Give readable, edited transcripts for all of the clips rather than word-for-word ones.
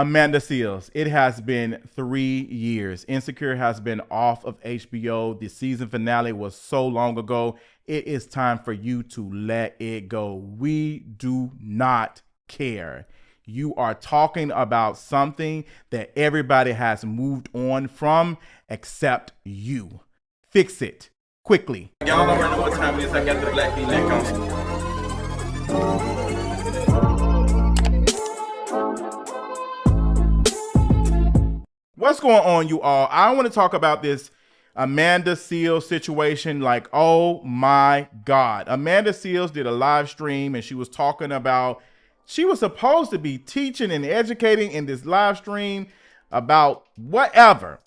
Amanda Seales, it has been 3 years. Insecure has been off of HBO. The season finale was so long ago. It is time for you to let it go. We do not care. You are talking about something that everybody has moved on from except you. Fix it quickly. Y'all already know what time it is. I got the black beat link on. What's going on, you all? I want to talk about this Amanda Seales situation. Like, oh my God. Amanda Seales did a live stream and she was talking about, she was supposed to be teaching and educating in this live stream about whatever.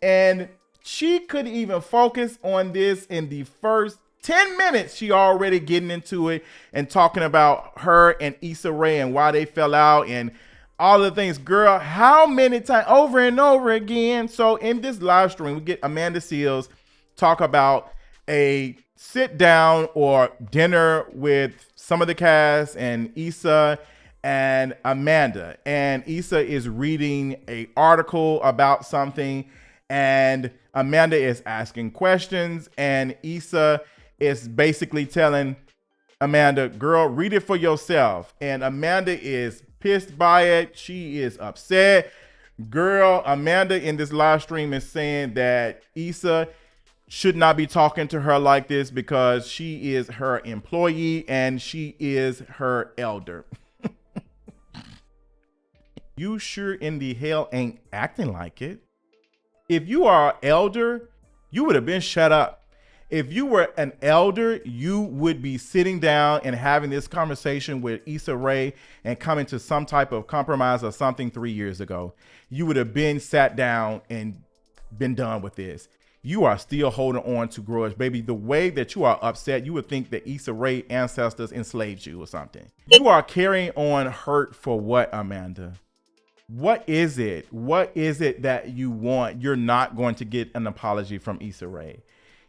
And she couldn't even focus on this in the first 10 minutes. She already getting into it and talking about her and Issa Rae and why they fell out and all the things. Girl, how many times over and over again? So in this live stream, we get Amanda Seales talk about a sit down or dinner with some of the cast and Issa and Amanda. And Issa is reading an article about something and Amanda is asking questions and Issa is basically telling Amanda, girl, read it for yourself. And Amanda is pissed by it. She is upset. Girl, Amanda in this live stream is saying that Issa should not be talking to her like this because she is her employee and she is her elder. You sure in the hell ain't acting like it. If you are an elder, you would have been shut up. If you were an elder, you would be sitting down and having this conversation with Issa Rae and coming to some type of compromise or something 3 years ago. You would have been sat down and been done with this. You are still holding on to grudge, baby. The way that you are upset, you would think that Issa Rae ancestors enslaved you or something. You are carrying on hurt for what, Amanda? What is it? What is it that you want? You're not going to get an apology from Issa Rae.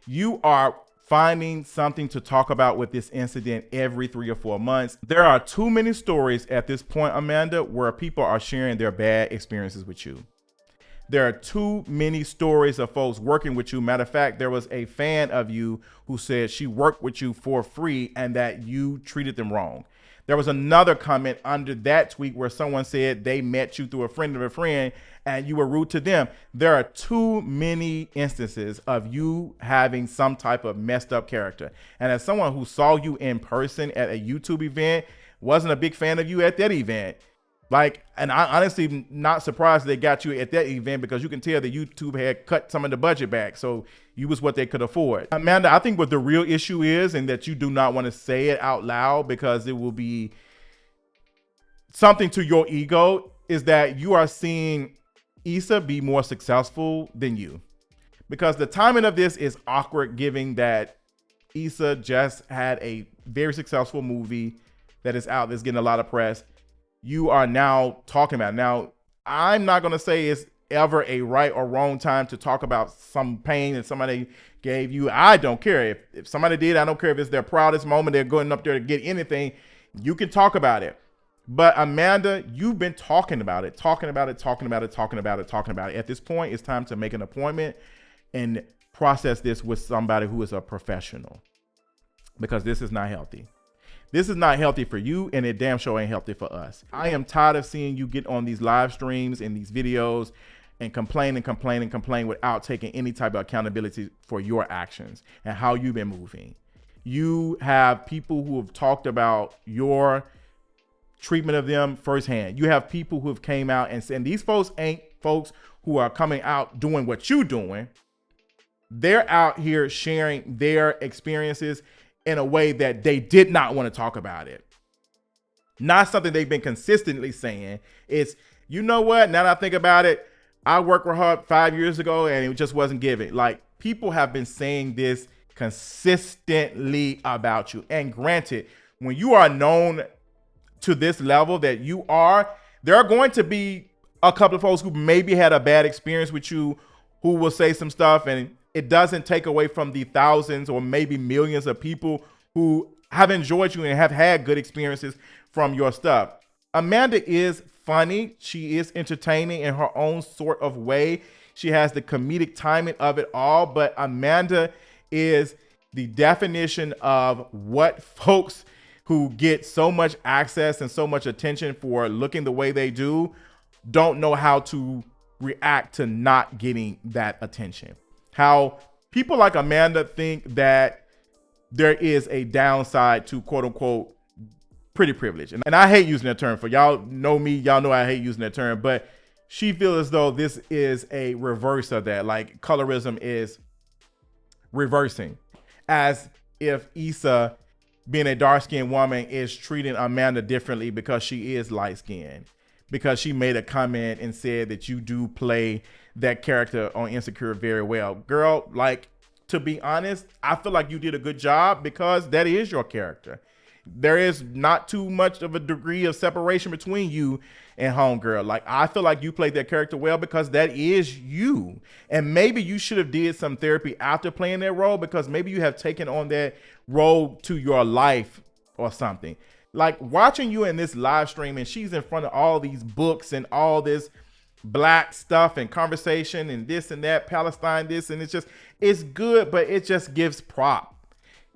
You are finding something to talk about with this incident every 3 or 4 months. There are too many stories at this point, Amanda, where people are sharing their bad experiences with you. There are too many stories of folks working with you. Matter of fact, there was a fan of you who said she worked with you for free and that you treated them wrong. There was another comment under that tweet where someone said they met you through a friend of a friend and you were rude to them. There are too many instances of you having some type of messed up character. And as someone who saw you in person at a YouTube event, wasn't a big fan of you at that event. And I honestly not surprised they got you at that event because you can tell that YouTube had cut some of the budget back. So you was what they could afford. Amanda, I think what the real issue is, and that you do not want to say it out loud because it will be something to your ego, is that you are seeing Issa be more successful than you. Because the timing of this is awkward given that Issa just had a very successful movie that is out that's getting a lot of press. You are now talking about it. Now, I'm not going to say it's ever a right or wrong time to talk about some pain that somebody gave you. I don't care. If somebody did, I don't care if it's their proudest moment, they're going up there to get anything. You can talk about it. But Amanda, you've been talking about it. At this point, it's time to make an appointment and process this with somebody who is a professional. Because this is not healthy. This is not healthy for you, and it damn sure ain't healthy for us. I am tired of seeing you get on these live streams and these videos and complain without taking any type of accountability for your actions and how you've been moving. You have people who have talked about your treatment of them firsthand. You have people who have came out and said, these folks ain't folks who are coming out doing what you're doing. They're out here sharing their experiences in a way that they did not want to talk about it. Not something they've been consistently saying. It's, you know what, now that I think about it, I worked with her 5 years ago and it just wasn't given. Like, people have been saying this consistently about you. And granted, when you are known to this level that you are, there are going to be a couple of folks who maybe had a bad experience with you who will say some stuff, and it doesn't take away from the thousands or maybe millions of people who have enjoyed you and have had good experiences from your stuff. Amanda is funny. She is entertaining in her own sort of way. She has the comedic timing of it all. But Amanda is the definition of what folks who get so much access and so much attention for looking the way they do don't know how to react to not getting that attention. How people like Amanda think that there is a downside to quote unquote pretty privilege. And I hate using that term. For y'all know me, y'all know I hate using that term, but she feels as though this is a reverse of that. Like colorism is reversing, as if Issa, being a dark-skinned woman, is treating Amanda differently because she is light-skinned, because she made a comment and said that you do play that character on Insecure very well. Girl, like, to be honest, I feel like you did a good job because that is your character. There is not too much of a degree of separation between you and Homegirl. Like, I feel like you played that character well because that is you. And maybe you should have did some therapy after playing that role, because maybe you have taken on that role to your life or something. Like, watching you in this live stream and she's in front of all these books and all this black stuff and conversation and this and that, Palestine this, and it's good, but it just gives prop.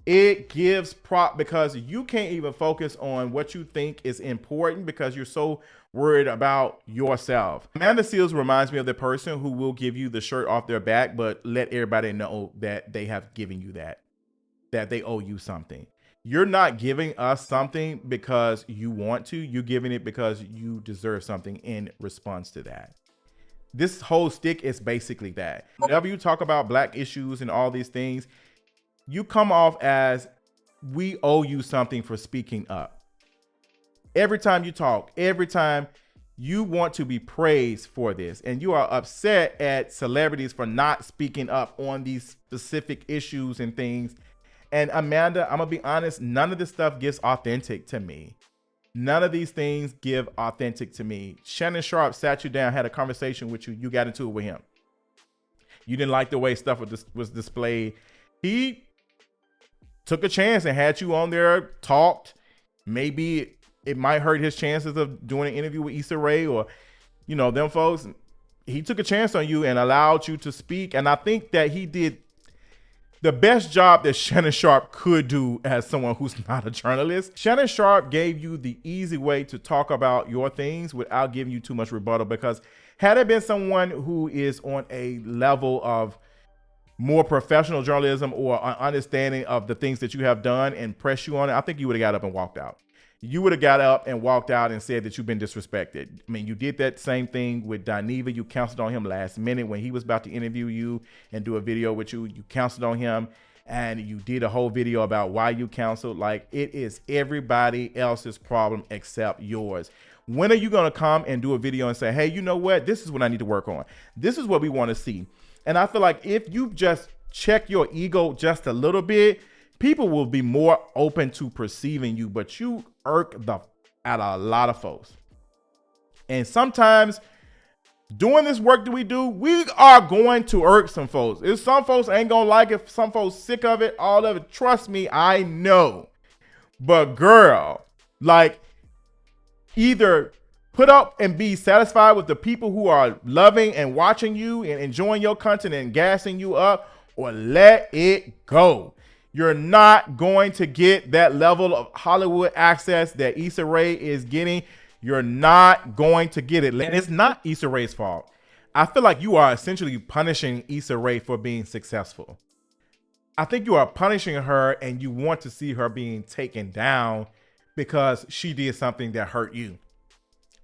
It gives prop because you can't even focus on what you think is important because you're so worried about yourself. Amanda Seales reminds me of the person who will give you the shirt off their back, but let everybody know that they have given you that they owe you something. You're not giving us something because you want to. You're giving it because you deserve something in response to that. This whole stick is basically that. Whenever you talk about black issues and all these things, you come off as we owe you something for speaking up. Every time you talk, every time you want to be praised for this, and you are upset at celebrities for not speaking up on these specific issues and things. And Amanda, I'm gonna be honest, none of this stuff gives authentic to me. None of these things give authentic to me. Shannon Sharp sat you down, had a conversation with you. You got into it with him. You didn't like the way stuff was displayed. He took a chance and had you on there, talked. Maybe it might hurt his chances of doing an interview with Issa Rae or, you know, them folks. He took a chance on you and allowed you to speak. And I think that he did the best job that Shannon Sharp could do as someone who's not a journalist. Shannon Sharp gave you the easy way to talk about your things without giving you too much rebuttal, because had it been someone who is on a level of more professional journalism or an understanding of the things that you have done and press you on it, I think you would have got up and walked out. You would have got up and walked out and said that you've been disrespected. I mean, you did that same thing with Dineva. You counseled on him last minute when he was about to interview you and do a video with you. You counseled on him and you did a whole video about why you counseled. Like, it is everybody else's problem except yours. When are you going to come and do a video and say, hey, you know what? This is what I need to work on. This is what we want to see. And I feel like if you just check your ego just a little bit, people will be more open to perceiving you, but you irk at a lot of folks. And sometimes doing this work that we do, we are going to irk some folks. If some folks ain't gonna like it, some folks sick of it, all of it, trust me, I know. But girl, like, either put up and be satisfied with the people who are loving and watching you and enjoying your content and gassing you up, or let it go. You're not going to get that level of Hollywood access that Issa Rae is getting. You're not going to get it. And it's not Issa Rae's fault. I feel like you are essentially punishing Issa Rae for being successful. I think you are punishing her and you want to see her being taken down because she did something that hurt you.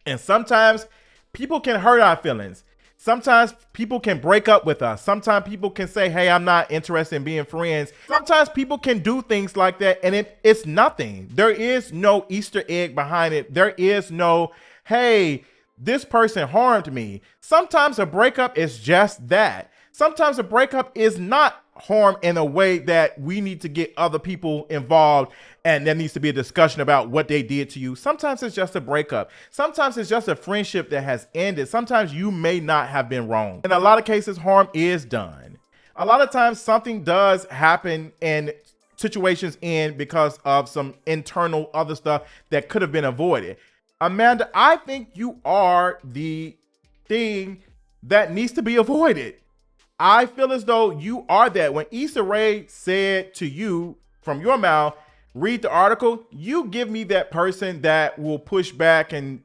And sometimes people can hurt our feelings. Sometimes people can break up with us. Sometimes people can say, hey, I'm not interested in being friends. Sometimes people can do things like that and it's nothing. There is no Easter egg behind it. There is no, hey, this person harmed me. Sometimes a breakup is just that. Sometimes a breakup is not harm in a way that we need to get other people involved and there needs to be a discussion about what they did to you. Sometimes it's just a breakup. Sometimes it's just a friendship that has ended. Sometimes you may not have been wrong. In a lot of cases, harm is done. A lot of times something does happen and situations end because of some internal other stuff that could have been avoided. Amanda, I think you are the thing that needs to be avoided. I feel as though you are that. When Issa Rae said to you from your mouth, read the article, you give me that person that will push back and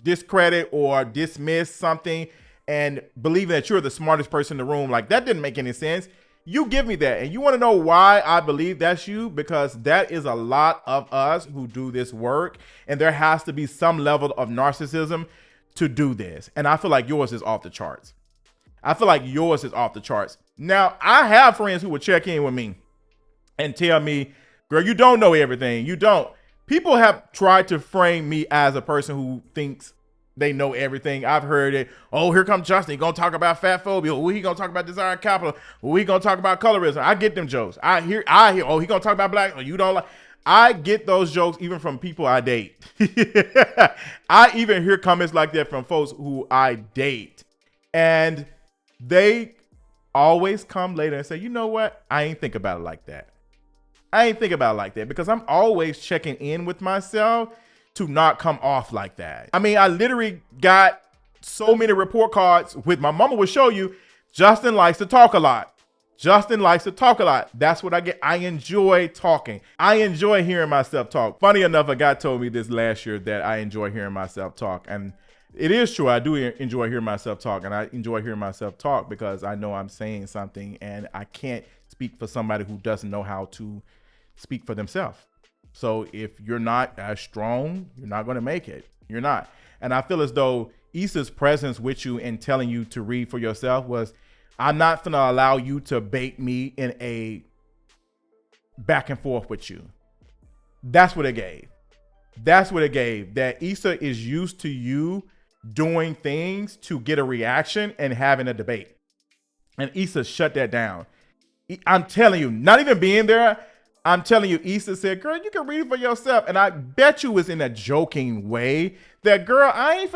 discredit or dismiss something and believe that you're the smartest person in the room. Like, that didn't make any sense. You give me that. And you want to know why I believe that's you? Because that is a lot of us who do this work. And there has to be some level of narcissism to do this. And I feel like yours is off the charts. Now, I have friends who will check in with me and tell me, girl, you don't know everything. You don't. People have tried to frame me as a person who thinks they know everything. I've heard it. Oh, here comes Justin. He gonna talk about fat phobia. Oh, he gonna talk about desired capital. Oh, he gonna talk about colorism. I get them jokes. I hear. Oh, he gonna talk about black. Oh, you don't like. I get those jokes even from people I date. I even hear comments like that from folks who I date, and they always come later and say, you know what? I ain't think about it like that. Because I'm always checking in with myself to not come off like that. I mean, I literally got so many report cards with my mama will show you, Justin likes to talk a lot. That's what I get. I enjoy talking. I enjoy hearing myself talk. Funny enough, a guy told me this last year that I enjoy hearing myself talk. And it is true. I do enjoy hearing myself talk. And I enjoy hearing myself talk because I know I'm saying something and I can't speak for somebody who doesn't know how to speak for themselves. So if you're not as strong, you're not going to make it. You're not. And I feel as though Issa's presence with you and telling you to read for yourself was, I'm not going to allow you to bait me in a back and forth with you. That's what it gave. That Issa is used to you doing things to get a reaction and having a debate. And Issa shut that down. I'm telling you, not even being there, I'm telling you, Issa said, girl, you can read it for yourself. And I bet you was in a joking way that, girl, I'm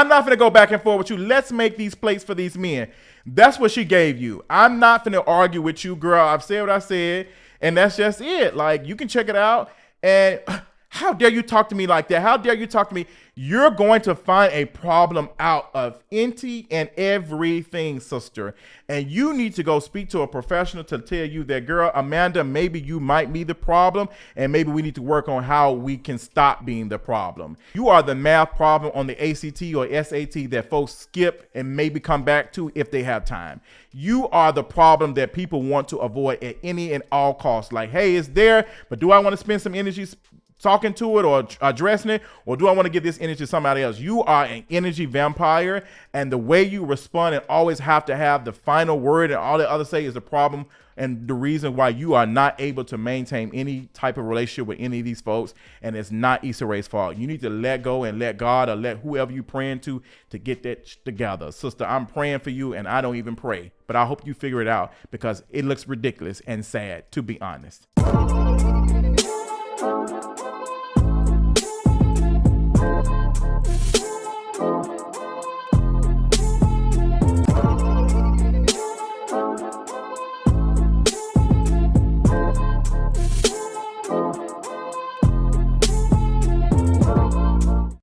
not going to go back and forth with you. Let's make these plates for these men. That's what she gave you. I'm not going to argue with you, girl. I've said what I said, and that's just it. Like, you can check it out. And how dare you talk to me like that? How dare you talk to me? You're going to find a problem out of any and everything, sister. And you need to go speak to a professional to tell you that, girl, Amanda, maybe you might be the problem. And maybe we need to work on how we can stop being the problem. You are the math problem on the ACT or SAT that folks skip and maybe come back to if they have time. You are the problem that people want to avoid at any and all costs. Like, hey, it's there, but do I want to spend some energy talking to it or addressing it, or do I want to give this energy to somebody else? You are an energy vampire, and the way you respond and always have to have the final word and all the other say is the problem and the reason why you are not able to maintain any type of relationship with any of these folks, and it's not Issa Rae's fault. You need to let go and let God or let whoever you praying to get that together. Sister, I'm praying for you, and I don't even pray, but I hope you figure it out because it looks ridiculous and sad, to be honest.